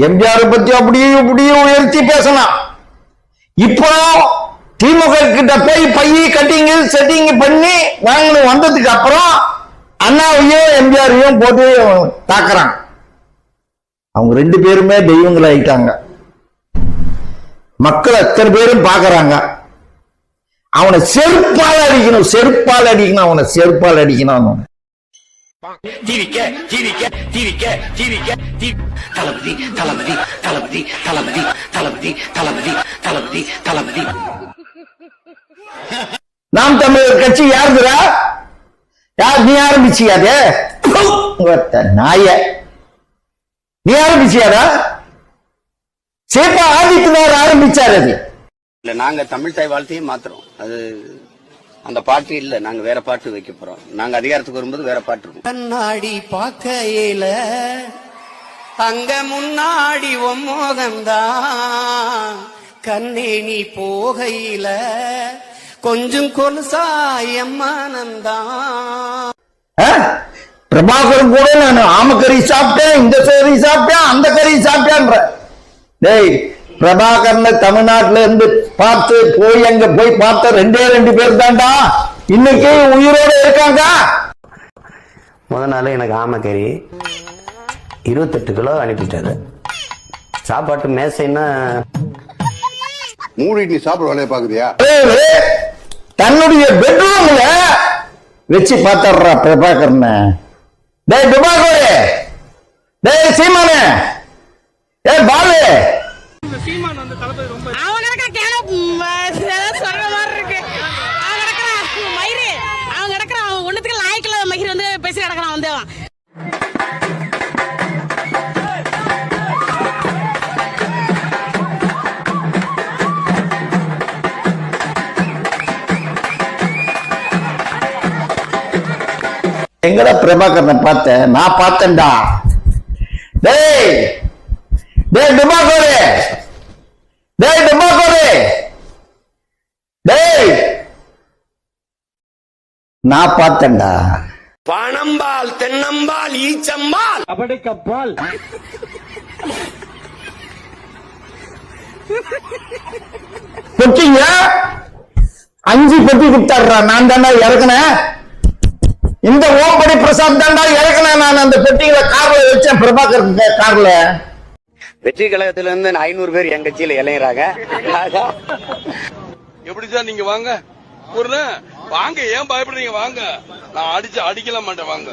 எம்ஜிஆர் பத்தி அப்படியே இப்படியே உயர்த்தி பேசலாம். இப்போ திமுக கிட்ட போய் பைய கட்டிங் செட்டிங் பண்ணி வாங்கி வந்ததுக்கு அப்புறம் அண்ணாவையும் எம்ஜிஆரையும் போட்டு தாக்குறாங்க. அவங்க 2 பேருமே தெய்வங்கள் ஆயிட்டாங்க. மக்கள் அத்தனை பேரும் பாக்குறாங்க. அவனை செருப்பால் அடிக்கணும், செருப்பால் அடிக்கணும், அவனை செருப்பால் அடிக்கணும். தளபதி தளபதி தளபதி தளபதி தளபதி தளபதி தளபதி தளபதி. நாம் தமிழர் கட்சி யாருதுரா? யார் நீ ஆரம்பிச்சியாதே? நாய நீ ஆரம்பிச்சியாரா? சேப்பா ஆதித்யநாத் ஆரம்பிச்சாரு. அது இல்ல, நாங்க தமிழ் தாய் வாழ்த்தையே மாத்துறோம். அது அந்த பாட்டு இல்ல, நாங்க வேற பாட்டு வைக்க போறோம். நாங்க அதிகாரத்துக்கு வரும்போது வேற பாட்டு இருக்கும். கண்ணாடி பாக்கையில அங்க முன்னாடி மோகந்தான் கண்ணே நீ போகையில கொஞ்சம் கொலுசாயம்மானந்தான். பிரபாகரன் கூட நான் ஆமக்கறி சாப்பிட்டேன், இந்த கறி சாப்பிட்டேன், அந்த கறி சாப்பிட்டேன்ற. டேய், பிரபாகரனை தமிழ்நாட்டில இருந்து பார்த்து போய் அங்க போய் பார்த்த 2 பேர் தான்டா இன்னைக்கு உயிரோட இருக்காங்க. முதல் நாள் எனக்கு ஆமக்கறி 28 கிலோ அனுப்பிட்டாரு. சாப்பாட்டு மேசைன்னா மூடிட்டு நீ சாப்பிட வேலையை பாக்குறியா? தன்னுடைய பெட்ரூம்ல வச்சு பார்த்தாடுறா பிரபாகரன். டேய் பிரபாகரே, டேய் சீமானே, ஏய் பாலு, சீமான் வந்து தளபதி ரொம்ப ஒண்ணுத்துக்கு லாய்க்கல மகிர் வந்து பேசி நடக்கிறான் வந்து. எங்கடா பிரபாகரனை பார்த்தேன்? நான் பார்த்தேன்டா. டேய் டேய் பிரபாகரே, டேய் பிரபாகரே, டேய் நான் பார்த்தேன்டா. பணம்பால் தென்னம்பால் ஈச்சம்பால் கபடிக்கப்பால் கொட்டிங்க 5 பெட்டி கொடுத்தாடுறா. நான் தாண்டா இறக்குனேன். இந்த ஓம்படி பிரசாத் தாண்டா இறக்குனேன். நான் அந்த பெட்டிகளை கார்ல வச்சேன், பிரபாகர் கார்ல. வெற்றி கழகத்துல இருந்து 500 பேர் என் கட்சியில இளைஞராங்க. எப்படி சார் நீங்க வாங்க வாங்க, ஏன் பயப்படுறீங்க? வாங்க, நான் அடிக்கலாம் மாட்டேன், வாங்க.